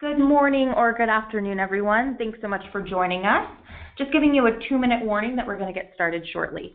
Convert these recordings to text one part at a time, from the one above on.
Good morning or good afternoon, everyone. Thanks so much for joining us. Just giving you a 2-minute warning that we're going to get started shortly.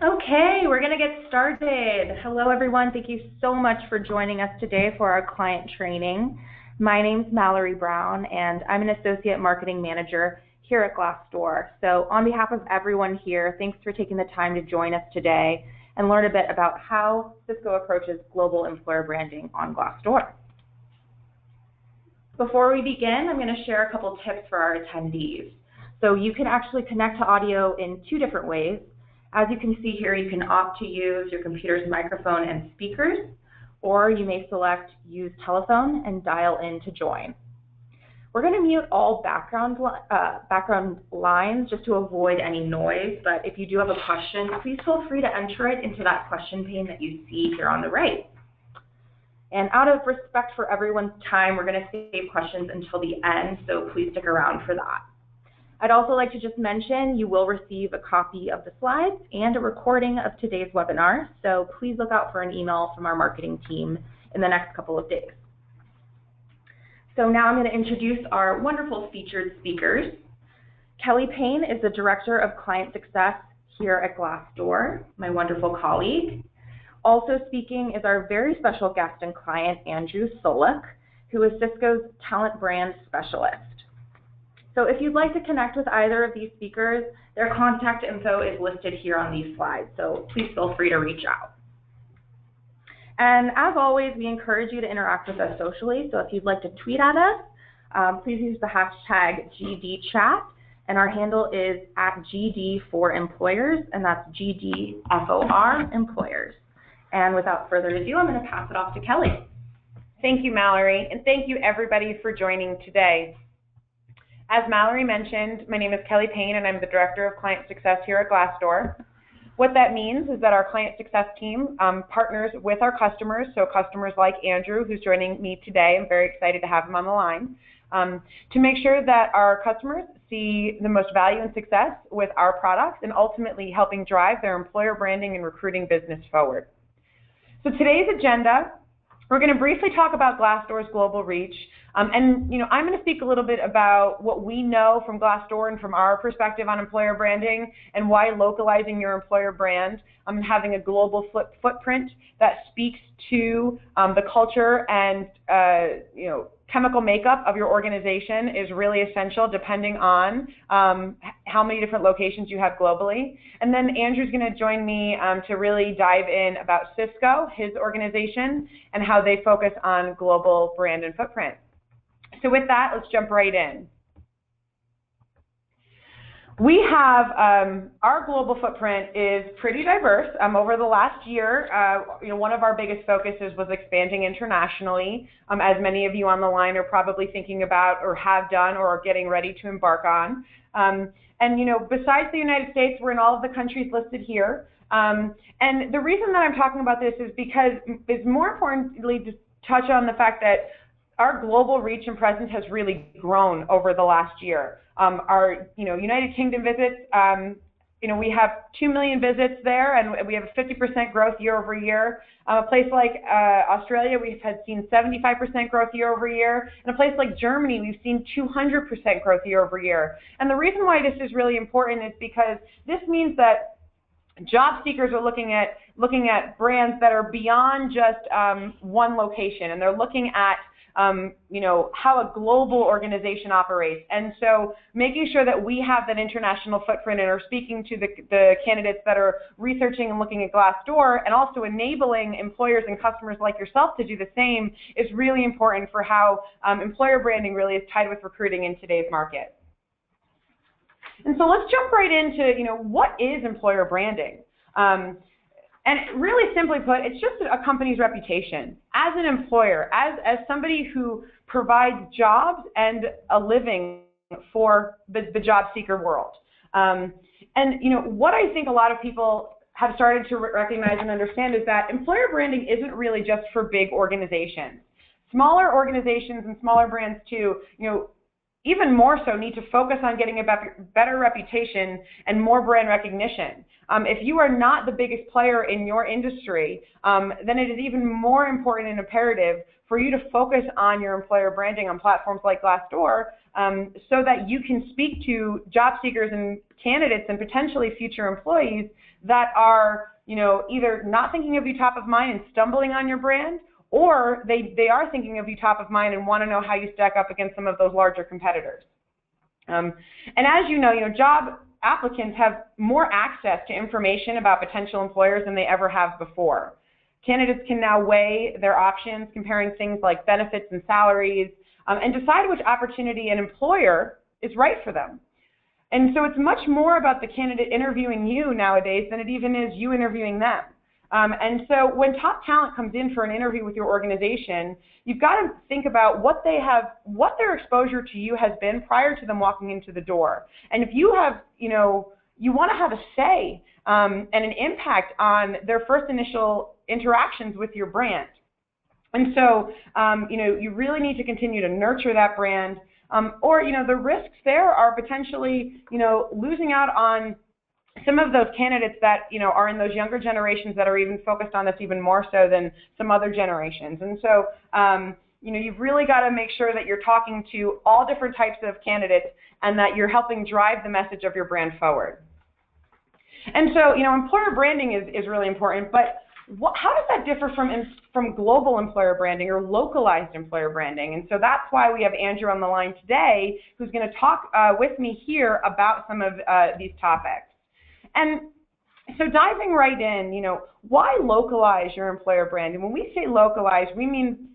Okay, we're going to get started. Hello, everyone. Thank you so much for joining us today for our client training. My name's Mallory Brown, and I'm an Associate Marketing Manager here at Glassdoor. So on behalf of everyone here, thanks for taking the time to join us today and learn a bit about how Cisco approaches global employer branding on Glassdoor. Before we begin, I'm going to share a couple tips for our attendees. So you can actually connect to audio in 2 different ways. As you can see here, you can opt to use your computer's microphone and speakers, or you may select use telephone and dial in to join. We're going to mute all background lines just to avoid any noise, but if you do have a question, please feel free to enter it into that question pane that you see here on the right. And out of respect for everyone's time, we're going to save questions until the end, so please stick around for that. I'd also like to just mention you will receive a copy of the slides and a recording of today's webinar, so please look out for an email from our marketing team in the next couple of days. So now I'm going to introduce our wonderful featured speakers. Kelly Payne is the Director of Client Success here at Glassdoor, my wonderful colleague. Also speaking is our very special guest and client, Andrew Solik, who is Cisco's Talent Brand Specialist. So if you'd like to connect with either of these speakers, their contact info is listed here on these slides, so please feel free to reach out. And as always, we encourage you to interact with us socially, so if you'd like to tweet at us, please use the hashtag GDChat, and our handle is @GD4Employers, and that's GDFOR Employers. And without further ado, I'm going to pass it off to Kelly. Thank you, Mallory, and thank you everybody for joining today. As Mallory mentioned, my name is Kelly Payne, and I'm the Director of Client Success here at Glassdoor. What that means is that our Client Success team partners with our customers, so customers like Andrew, who's joining me today. I'm very excited to have him on the line, to make sure that our customers see the most value and success with our products and ultimately helping drive their employer branding and recruiting business forward. So today's agenda, we're going to briefly talk about Glassdoor's global reach, and I'm going to speak a little bit about what we know from Glassdoor and from our perspective on employer branding and why localizing your employer brand and having a global footprint that speaks to the culture and chemical makeup of your organization is really essential depending on how many different locations you have globally. And then Andrew's going to join me to really dive in about Cisco, his organization, and how they focus on global brand and footprint. So with that, let's jump right in. We have, our global footprint is pretty diverse. Over the last year, one of our biggest focuses was expanding internationally, as many of you on the line are probably thinking about or have done or are getting ready to embark on. And besides the United States, we're in all of the countries listed here. And the reason that I'm talking about this is because it's more importantly to touch on the fact that our global reach and presence has really grown over the last year. Our United Kingdom visits we have 2 million visits there, and we have a 50% growth year over year. A place like Australia, we've seen 75% growth year over year. And a place like Germany, we've seen 200% growth year over year. And the reason why this is really important is because this means that job seekers are looking at brands that are beyond just one location, and they're looking at how a global organization operates. And so making sure that we have that international footprint and are speaking to the candidates that are researching and looking at Glassdoor, and also enabling employers and customers like yourself to do the same, is really important for how employer branding really is tied with recruiting in today's market. And so let's jump right into, what is employer branding? And really simply put, it's just a company's reputation as an employer, as somebody who provides jobs and a living for the job seeker world. And what I think a lot of people have started to recognize and understand is that employer branding isn't really just for big organizations. Smaller organizations and smaller brands too, even more so, need to focus on getting a better reputation and more brand recognition. If you are not the biggest player in your industry, then it is even more important and imperative for you to focus on your employer branding on platforms like Glassdoor, so that you can speak to job seekers and candidates and potentially future employees that are, either not thinking of you top of mind and stumbling on your brand, or they are thinking of you top of mind and want to know how you stack up against some of those larger competitors. And as you know, job applicants have more access to information about potential employers than they ever have before. Candidates can now weigh their options, comparing things like benefits and salaries, and decide which opportunity an employer is right for them. And so it's much more about the candidate interviewing you nowadays than it even is you interviewing them. And so when top talent comes in for an interview with your organization, you've got to think about what their exposure to you has been prior to them walking into the door. And if you have, you want to have a say and an impact on their first initial interactions with your brand. And so, you really need to continue to nurture that brand, or, the risks there are potentially, losing out on some of those candidates that, are in those younger generations that are even focused on this even more so than some other generations. And so, you've really got to make sure that you're talking to all different types of candidates and that you're helping drive the message of your brand forward. And so, employer branding is really important, but how does that differ from global employer branding or localized employer branding? And so that's why we have Andrew on the line today, who's going to talk with me here about some of these topics. And so diving right in, why localize your employer brand? And when we say localize, we mean,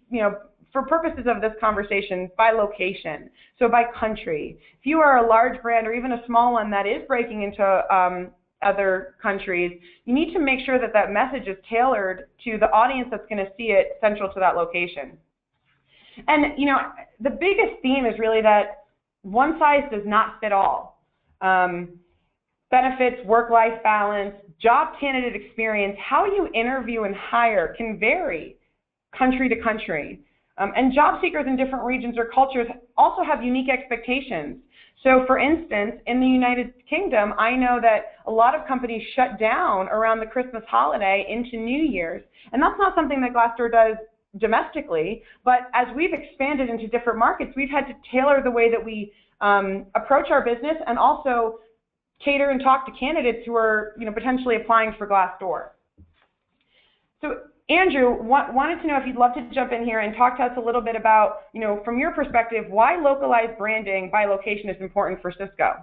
for purposes of this conversation, by location, so by country. If you are a large brand or even a small one that is breaking into other countries, you need to make sure that that message is tailored to the audience that's going to see it central to that location. And, the biggest theme is really that one size does not fit all. Benefits, work-life balance, job candidate experience, how you interview and hire can vary country to country. And job seekers in different regions or cultures also have unique expectations. So for instance, in the United Kingdom, I know that a lot of companies shut down around the Christmas holiday into New Year's. And that's not something that Glassdoor does domestically, but as we've expanded into different markets, we've had to tailor the way that we approach our business and also cater and talk to candidates who are, potentially applying for Glassdoor. So Andrew, wanted to know if you'd love to jump in here and talk to us a little bit about, from your perspective, why localized branding by location is important for Cisco.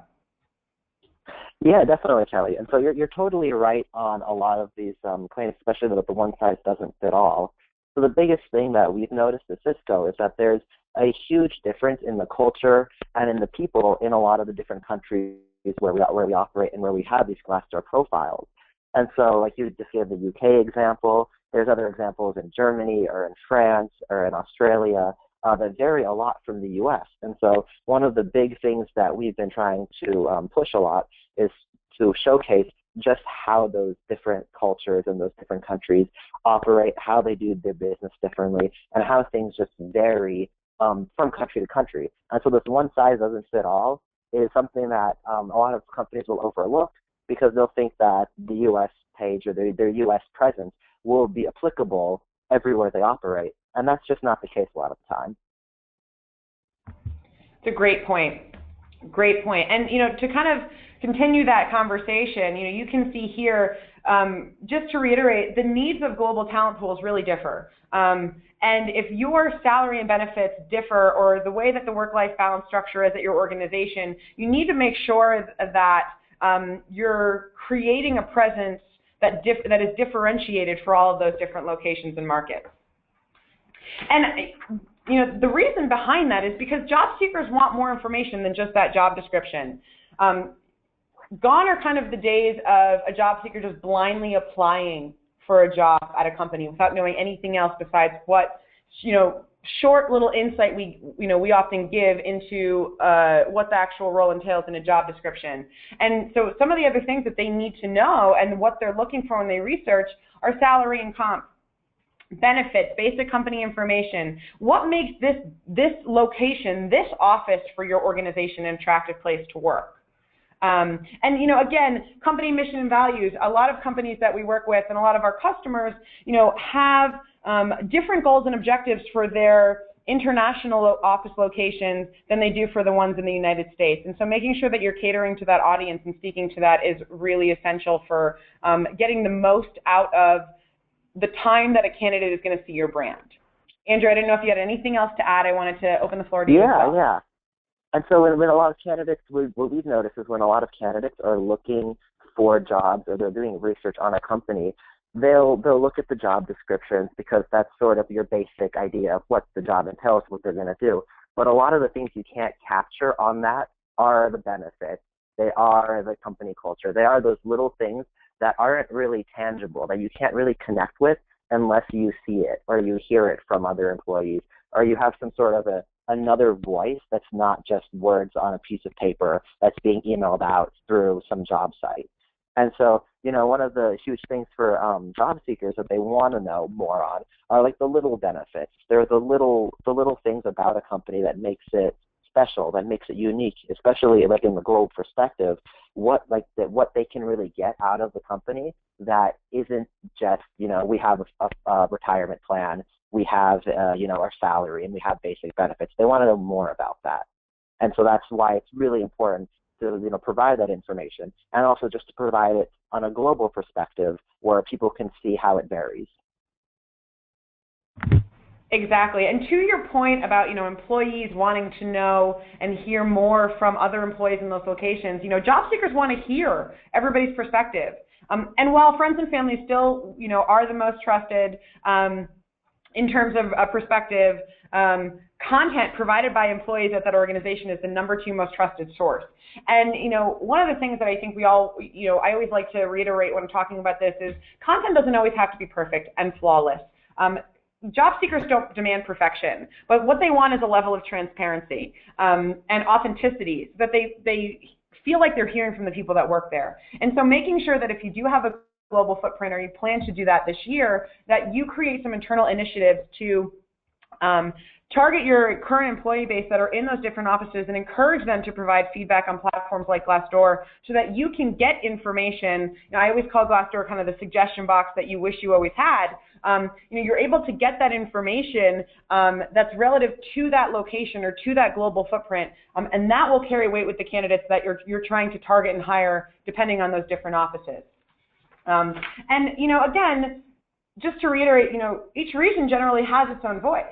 Yeah, definitely, Kelly. And so you're totally right on a lot of these claims, especially that the one size doesn't fit all. So the biggest thing that we've noticed at Cisco is that there's a huge difference in the culture and in the people in a lot of the different countries where we operate and where we have these Glassdoor profiles. And so, like you just gave the UK example, there's other examples in Germany or in France or in Australia that vary a lot from the US. And so one of the big things that we've been trying to push a lot is to showcase just how those different cultures and those different countries operate, how they do their business differently, and how things just vary from country to country. And so this one size doesn't fit all is something that a lot of companies will overlook, because they'll think that the U.S. page or their U.S. presence will be applicable everywhere they operate. And that's just not the case a lot of the time. It's a great point. Great point. And, to kind of continue that conversation, you can see here, just to reiterate, the needs of global talent pools really differ. And if your salary and benefits differ, or the way that the work-life balance structure is at your organization, you need to make sure that you're creating a presence that is differentiated for all of those different locations and markets. And the reason behind that is because job seekers want more information than just that job description. Gone are kind of the days of a job seeker just blindly applying for a job at a company without knowing anything else besides what, short little insight we often give into what the actual role entails in a job description. And so some of the other things that they need to know and what they're looking for when they research are salary and comp, benefits, basic company information. What makes this location, this office for your organization an attractive place to work? And, again, company mission and values. A lot of companies that we work with and a lot of our customers, have different goals and objectives for their international office locations than they do for the ones in the United States. And so making sure that you're catering to that audience and speaking to that is really essential for getting the most out of the time that a candidate is going to see your brand. Andrew, I didn't know if you had anything else to add. I wanted to open the floor to you. Yeah. And so when a lot of candidates, what we've noticed is when a lot of candidates are looking for jobs or they're doing research on a company, they'll look at the job descriptions because that's sort of your basic idea of what the job entails, what they're going to do. But a lot of the things you can't capture on that are the benefits. They are the company culture. They are those little things that aren't really tangible, that you can't really connect with unless you see it or you hear it from other employees or you have some sort of another voice that's not just words on a piece of paper that's being emailed out through some job site. And so, one of the huge things for job seekers that they want to know more on are like the little benefits. They're the little things about a company that makes it special, that makes it unique, especially like in the global perspective, what they can really get out of the company that isn't just, we have a retirement plan, we have, our salary, and we have basic benefits. They want to know more about that. And so that's why it's really important to, provide that information, and also just to provide it on a global perspective where people can see how it varies. Exactly. And to your point about, employees wanting to know and hear more from other employees in those locations, job seekers want to hear everybody's perspective. And while friends and family still, are the most trusted in terms of perspective, content provided by employees at that organization is the #2 most trusted source. And, one of the things that I think we all, I always like to reiterate when I'm talking about this is content doesn't always have to be perfect and flawless. Job seekers don't demand perfection, but what they want is a level of transparency and authenticity, so that they feel like they're hearing from the people that work there. And so making sure that if you do have a global footprint or you plan to do that this year, that you create some internal initiatives to target your current employee base that are in those different offices and encourage them to provide feedback on platforms like Glassdoor so that you can get information. I always call Glassdoor kind of the suggestion box that you wish you always had. You're able to get that information that's relative to that location or to that global footprint, and that will carry weight with the candidates that you're trying to target and hire depending on those different offices. And, again, just to reiterate, each region generally has its own voice.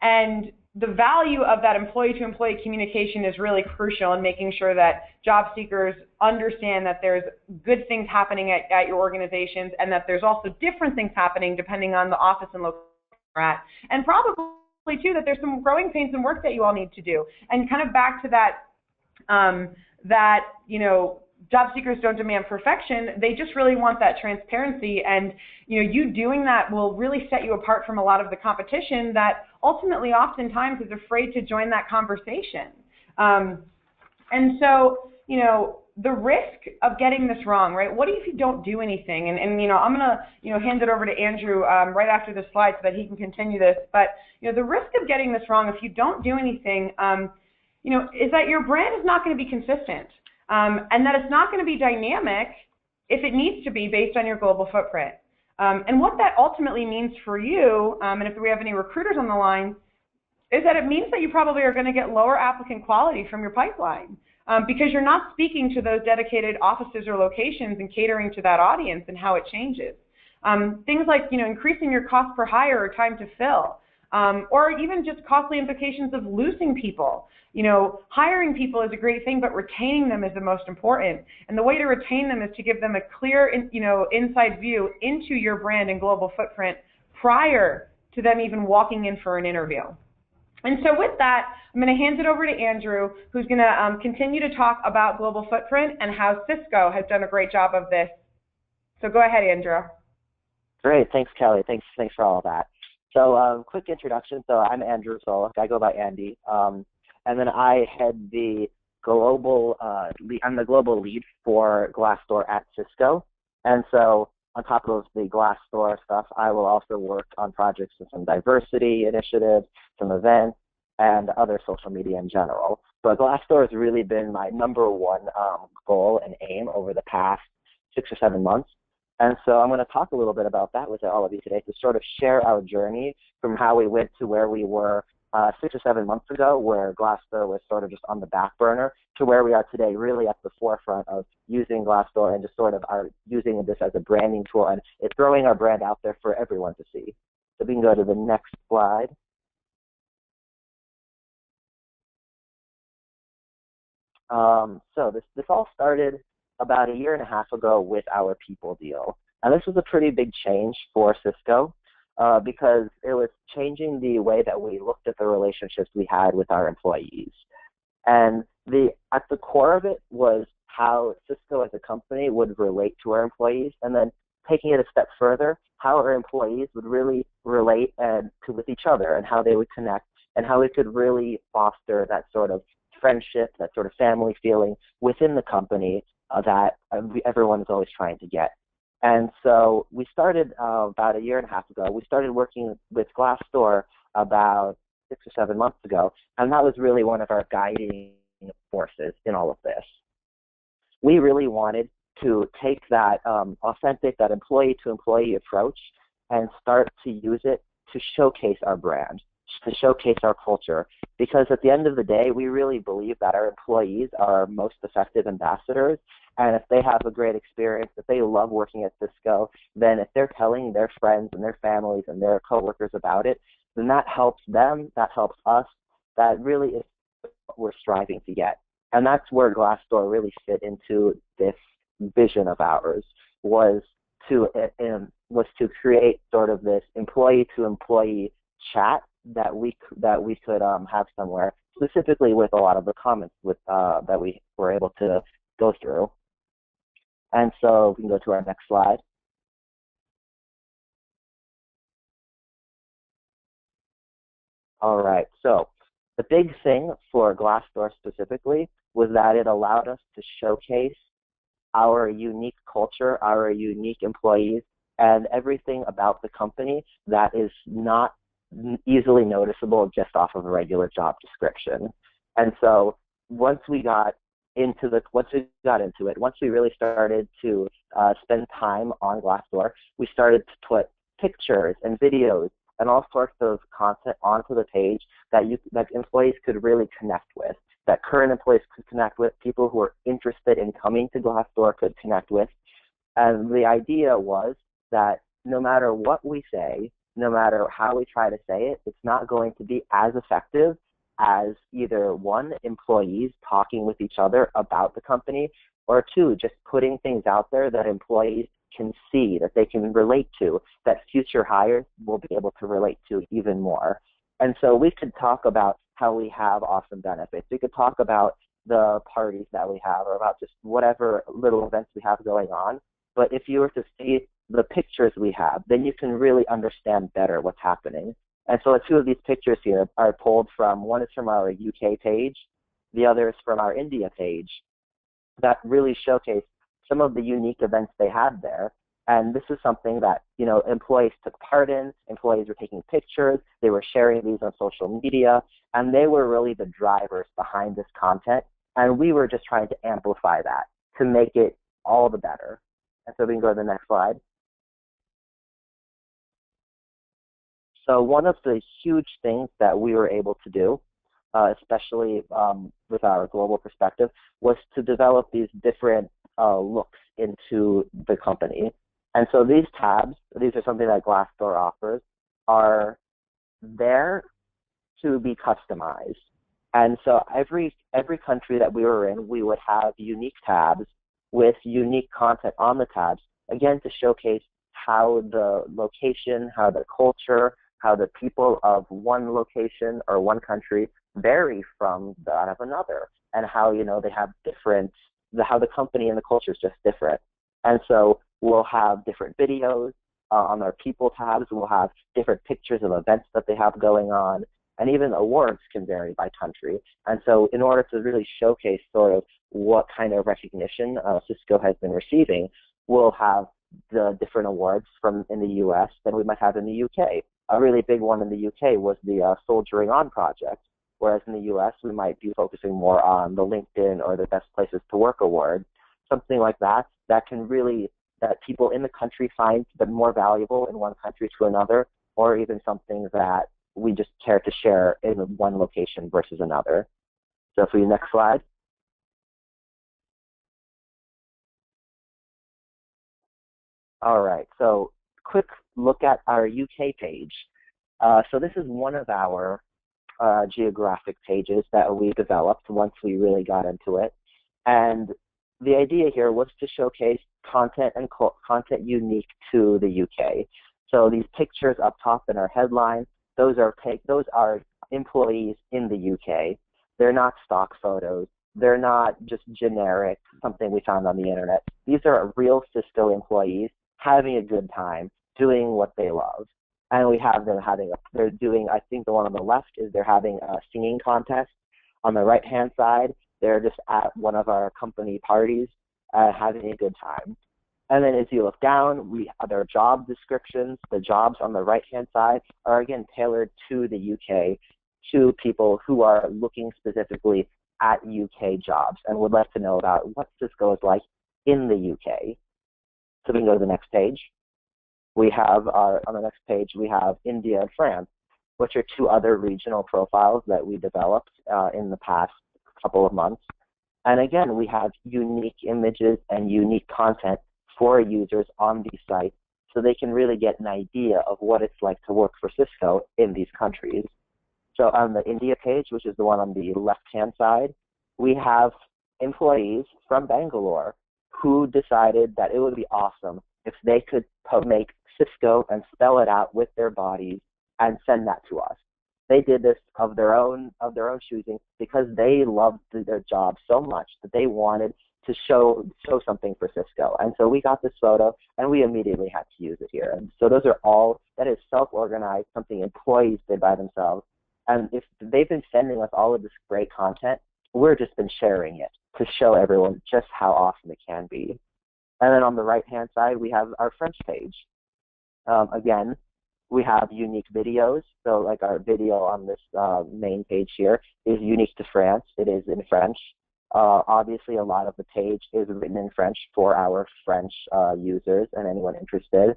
And the value of that employee-to-employee communication is really crucial in making sure that job seekers understand that there's good things happening at your organizations and that there's also different things happening depending on the office and location you're at. And probably, too, that there's some growing pains and work that you all need to do. And kind of back to that, job seekers don't demand perfection. They just really want that transparency, and you doing that will really set you apart from a lot of the competition that ultimately oftentimes is afraid to join that conversation. And so, the risk of getting this wrong, right? What if you don't do anything? And I'm going to, hand it over to Andrew right after this slide so that he can continue this. But, the risk of getting this wrong if you don't do anything, is that your brand is not going to be consistent. and that it's not going to be dynamic if it needs to be based on your global footprint. And what that ultimately means for you, and if we have any recruiters on the line, is that it means that you probably are going to get lower applicant quality from your pipeline because you're not speaking to those dedicated offices or locations and catering to that audience and how it changes. Things like, increasing your cost per hire or time to fill, or even just costly implications of losing people. Hiring people is a great thing, but retaining them is the most important. And the way to retain them is to give them a clear, inside view into your brand and global footprint prior to them even walking in for an interview. And so with that, I'm going to hand it over to Andrew, who's going to continue to talk about global footprint and how Cisco has done a great job of this. So go ahead, Andrew. Great. Thanks, Kelly. Thanks for all of that. So quick introduction. So I'm Andrew Solik. I go by Andy. And then I head the global, I'm the global lead for Glassdoor at Cisco. And so on top of the Glassdoor stuff, I will also work on projects with some diversity initiatives, some events, and other social media in general. But Glassdoor has really been my number one goal and aim over the past 6 or 7 months. And so I'm going to talk a little bit about that with all of you today to sort of share our journey from how we went to where we were 6 or 7 months ago, where Glassdoor was sort of just on the back burner, to where we are today, really at the forefront of using Glassdoor and just sort of using this as a branding tool, and it's throwing our brand out there for everyone to see. So we can go to the next slide. So this all started about 1.5 years ago with our people deal. And this was a pretty big change for Cisco because it was changing the way that we looked at the relationships we had with our employees. And at the core of it was how Cisco as a company would relate to our employees, and then taking it a step further, how our employees would really relate with each other and how they would connect and how we could really foster that sort of friendship, that sort of family feeling within the company that everyone is always trying to get. And so we started about 1.5 years ago. We started working with Glassdoor about 6 or 7 months ago, and that was really one of our guiding forces in all of this. We really wanted to take that authentic, that employee-to-employee approach and start to use it to showcase our brand, to showcase our culture, because at the end of the day, we really believe that our employees are our most effective ambassadors, and if they have a great experience, if they love working at Cisco, then if they're telling their friends and their families and their coworkers about it, then that helps them, that helps us, that really is what we're striving to get. And that's where Glassdoor really fit into this vision of ours, was to create sort of this employee-to-employee chat that we could have somewhere, specifically with a lot of the comments that we were able to go through. And so we can go to our next slide. All right, so the big thing for Glassdoor specifically was that it allowed us to showcase our unique culture, our unique employees, and everything about the company that is not easily noticeable just off of a regular job description. And so once we got into it, once we really started to spend time on Glassdoor, we started to put pictures and videos and all sorts of content onto the page that employees could really connect with, that current employees could connect with, people who are interested in coming to Glassdoor could connect with. And the idea was that no matter what we say, no matter how we try to say it, it's not going to be as effective as either one, employees talking with each other about the company, or two, just putting things out there that employees can see, that they can relate to, that future hires will be able to relate to even more. And so we could talk about how we have awesome benefits. We could talk about the parties that we have, or about just whatever little events we have going on. But if you were to see the pictures we have, then you can really understand better what's happening. And so 2 of these pictures here are pulled from, one is from our UK page, the other is from our India page, that really showcase some of the unique events they had there. And this is something that, employees took part in, employees were taking pictures, they were sharing these on social media, and they were really the drivers behind this content And we were just trying to amplify that to make it all the better. And so we can go to the next slide. So one of the huge things that we were able to do, especially with our global perspective, was to develop these different looks into the company. And so these tabs, these are something that Glassdoor offers, are there to be customized. And so every country that we were in, we would have unique tabs with unique content on the tabs, again, to showcase how the location, how the culture, how the people of one location or one country vary from that of another, and how, you know, they have different, how the company and the culture is just different. And so we'll have different videos on our people tabs. We'll have different pictures of events that they have going on, and even awards can vary by country. And so in order to really showcase sort of what kind of recognition Cisco has been receiving, we'll have the different awards from in the US than we might have in the UK. A really big one in the UK was the Soldiering On project, whereas in the US we might be focusing more on the LinkedIn or the Best Places to Work award. Something like that, that can really, that people in the country find that more valuable in one country to another, or even something that we just care to share in one location versus another. So for your next slide. All right, so quick look at our UK page. So this is one of our geographic pages that we developed once we really got into it. And the idea here was to showcase content and content unique to the UK. So these pictures up top in our headline, those are employees in the UK. They're not stock photos. They're not just generic, something we found on the internet. These are real Cisco employees having a good time, doing what they love. And we have them they're doing, I think the one on the left is they're having a singing contest. On the right-hand side, they're just at one of our company parties having a good time. And then as you look down, their job descriptions, the jobs on the right-hand side are again tailored to the UK, to people who are looking specifically at UK jobs and would like to know about what Cisco is like in the UK. So we can go to the next page. We have on the next page, we have India and France, which are two other regional profiles that we developed in the past couple of months. And again, we have unique images and unique content for users on these sites so they can really get an idea of what it's like to work for Cisco in these countries. So on the India page, which is the one on the left-hand side, we have employees from Bangalore who decided that it would be awesome if they could make Cisco and spell it out with their bodies and send that to us. They did this of their own choosing because they loved their job so much that they wanted to show something for Cisco. And so we got this photo and we immediately had to use it here. And so that is self-organized, something employees did by themselves. And if they've been sending us all of this great content, we've just been sharing it to show everyone just how awesome it can be. And then on the right-hand side, we have our French page. Again, we have unique videos. So like our video on this main page here is unique to France. It is in French. Obviously, a lot of the page is written in French for our French users and anyone interested.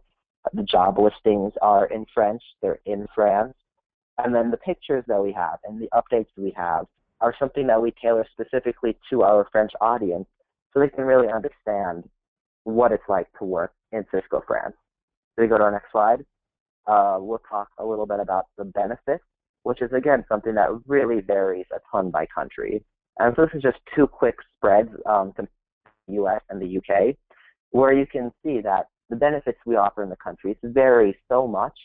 The job listings are in French. They're in France. And then the pictures that we have and the updates we have are something that we tailor specifically to our French audience so they can really understand what it's like to work in Cisco France. So we go to our next slide. We'll talk a little bit about the benefits, which is, again, something that really varies a ton by country. And so this is just two quick spreads from the US and the UK, where you can see that the benefits we offer in the countries vary so much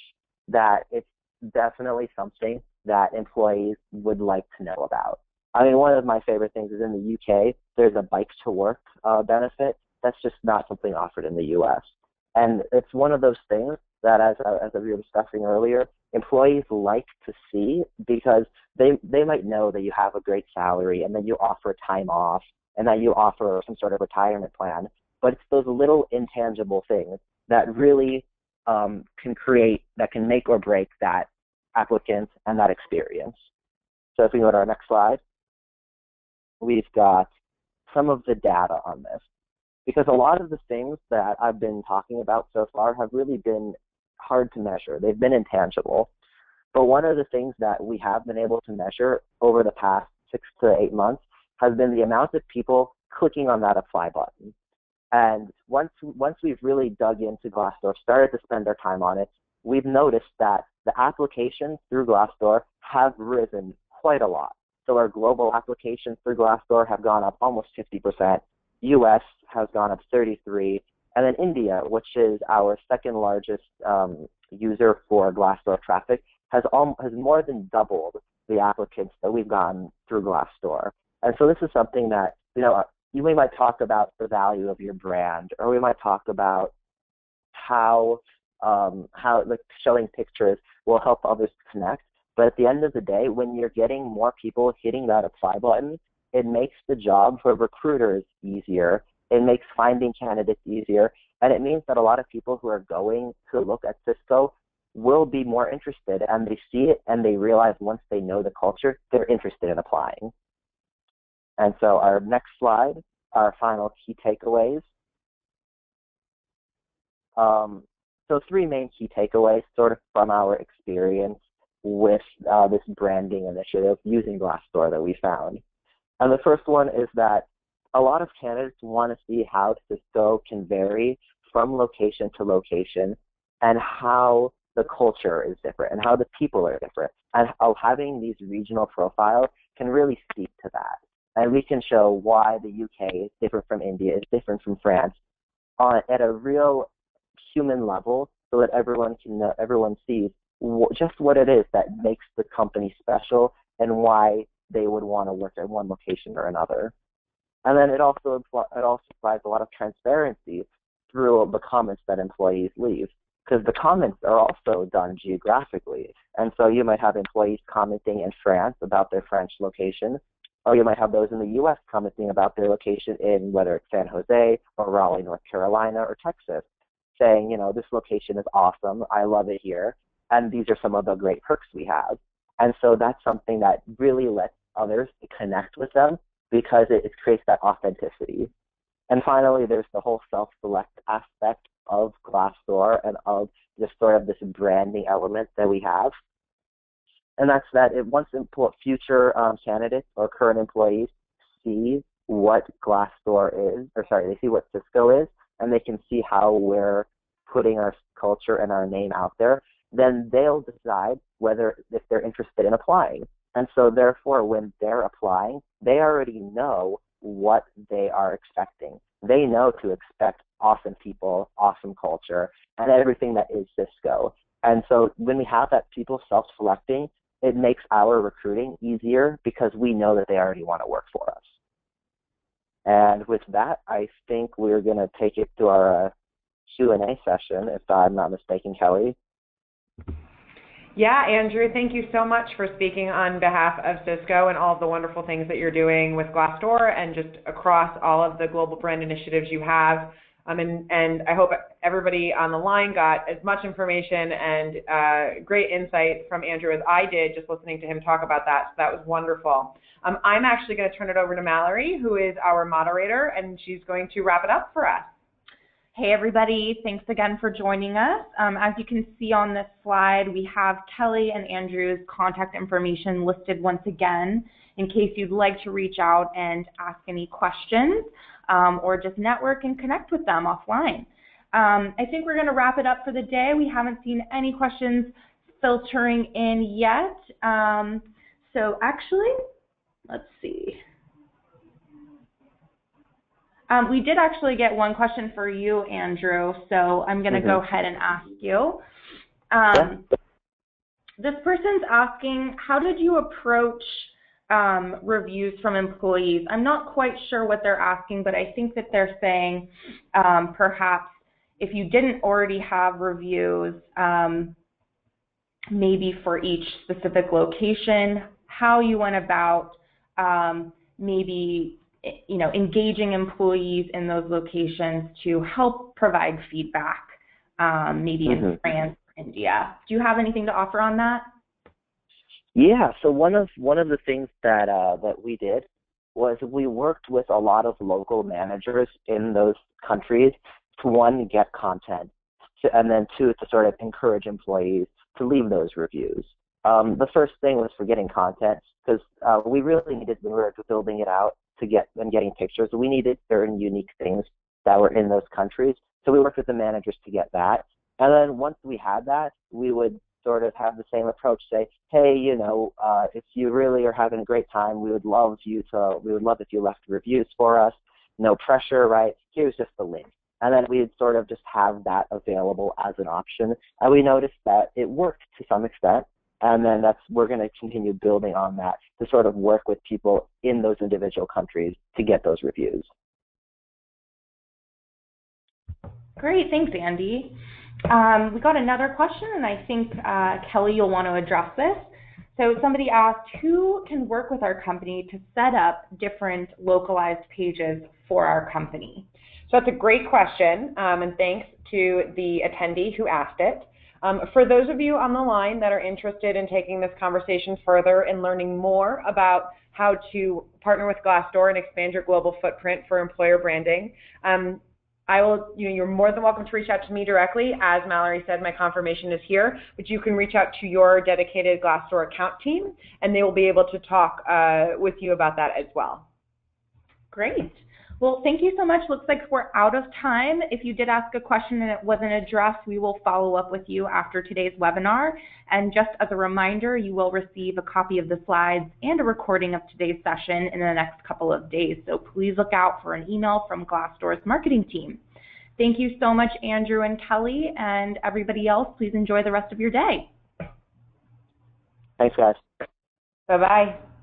that it's definitely something that employees would like to know about. I mean, one of my favorite things is in the UK, there's a bike to work benefit. That's just not something offered in the US. And it's one of those things that, as we were discussing earlier, employees like to see because they might know that you have a great salary and that you offer time off and that you offer some sort of retirement plan. But it's those little intangible things that really can make or break that applicant and that experience. So if we go to our next slide. we've got some of the data on this. Because a lot of the things that I've been talking about so far have really been hard to measure. They've been intangible. But one of the things that we have been able to measure over the past 6 to 8 months has been the amount of people clicking on that apply button. And once we've really dug into Glassdoor, started to spend our time on it, we've noticed that the applications through Glassdoor have risen quite a lot. So our global applications through Glassdoor have gone up almost 50%. US has gone up 33%. And then India, which is our second largest user for Glassdoor traffic, has more than doubled the applicants that we've gotten through Glassdoor. And so this is something that, we might talk about the value of your brand, or we might talk about how like showing pictures will help others connect. But at the end of the day, when you're getting more people hitting that apply button, it makes the job for recruiters easier. It makes finding candidates easier. And it means that a lot of people who are going to look at Cisco will be more interested, and they see it and they realize once they know the culture, they're interested in applying. And so our next slide, our final key takeaways. So 3 main key takeaways sort of from our experience with this branding initiative using Glassdoor that we found. And the first one is that a lot of candidates want to see how Cisco can vary from location to location, and how the culture is different and how the people are different. And how having these regional profiles can really speak to that. And we can show why the UK is different from India, is different from France, at a real human level, so that everyone can know, everyone sees just what it is that makes the company special and why they would want to work at one location or another. And then it also provides a lot of transparency through the comments that employees leave, because the comments are also done geographically. And so you might have employees commenting in France about their French location, or you might have those in the US commenting about their location in whether it's San Jose or Raleigh, North Carolina, or Texas, saying, this location is awesome, I love it here, and these are some of the great perks we have. And so that's something that really lets others connect with them, because it creates that authenticity. And finally, there's the whole self-select aspect of Glassdoor and of this sort of this branding element that we have. And that's that once future candidates or current employees see what Glassdoor is, they see what Cisco is, and they can see how we're putting our culture and our name out there, then they'll decide if they're interested in applying. And so therefore, when they're applying, they already know what they are expecting. They know to expect awesome people, awesome culture, and everything that is Cisco. And so when we have that people self-selecting, it makes our recruiting easier, because we know that they already want to work for us. And with that, I think we're going to take it to our Q&A session, if I'm not mistaken, Kelly. Yeah, Andrew, thank you so much for speaking on behalf of Cisco and all of the wonderful things that you're doing with Glassdoor and just across all of the global brand initiatives you have. And I hope everybody on the line got as much information and great insight from Andrew as I did just listening to him talk about that. So that was wonderful. I'm actually going to turn it over to Mallory, who is our moderator, and she's going to wrap it up for us. Hey everybody, thanks again for joining us. As you can see on this slide, we have Kelly and Andrew's contact information listed once again in case you'd like to reach out and ask any questions or just network and connect with them offline. I think we're going to wrap it up for the day. We haven't seen any questions filtering in yet. So actually, let's see. We did actually get one question for you, Andrew, so I'm going to go ahead and ask you. This person's asking, how did you approach reviews from employees? I'm not quite sure what they're asking, but I think that they're saying perhaps if you didn't already have reviews, maybe for each specific location, how you went about maybe engaging employees in those locations to help provide feedback, maybe in France or India. Do you have anything to offer on that? Yeah, so one of the things that we did was we worked with a lot of local managers in those countries to, one, get content, and then two, to sort of encourage employees to leave those reviews. The first thing was for getting content, because we really needed, when we were building it out to getting pictures, we needed certain unique things that were in those countries. So we worked with the managers to get that. And then once we had that, we would sort of have the same approach, say, hey, if you really are having a great time, we would love if you left reviews for us. No pressure, right? Here's just the link. And then we'd sort of just have that available as an option. And we noticed that it worked to some extent. And then we're going to continue building on that to sort of work with people in those individual countries to get those reviews. Great, thanks, Andy. We got another question, and I think, Kelly, you'll want to address this. So somebody asked, who can work with our company to set up different localized pages for our company? So that's a great question, and thanks to the attendee who asked it. For those of you on the line that are interested in taking this conversation further and learning more about how to partner with Glassdoor and expand your global footprint for employer branding, you're more than welcome to reach out to me directly. As Mallory said, my confirmation is here, but you can reach out to your dedicated Glassdoor account team, and they will be able to talk with you about that as well. Great. Well, thank you so much. Looks like we're out of time. If you did ask a question and it wasn't addressed, we will follow up with you after today's webinar. And just as a reminder, you will receive a copy of the slides and a recording of today's session in the next couple of days. So please look out for an email from Glassdoor's marketing team. Thank you so much, Andrew and Kelly, and everybody else. Please enjoy the rest of your day. Thanks, guys. Bye-bye.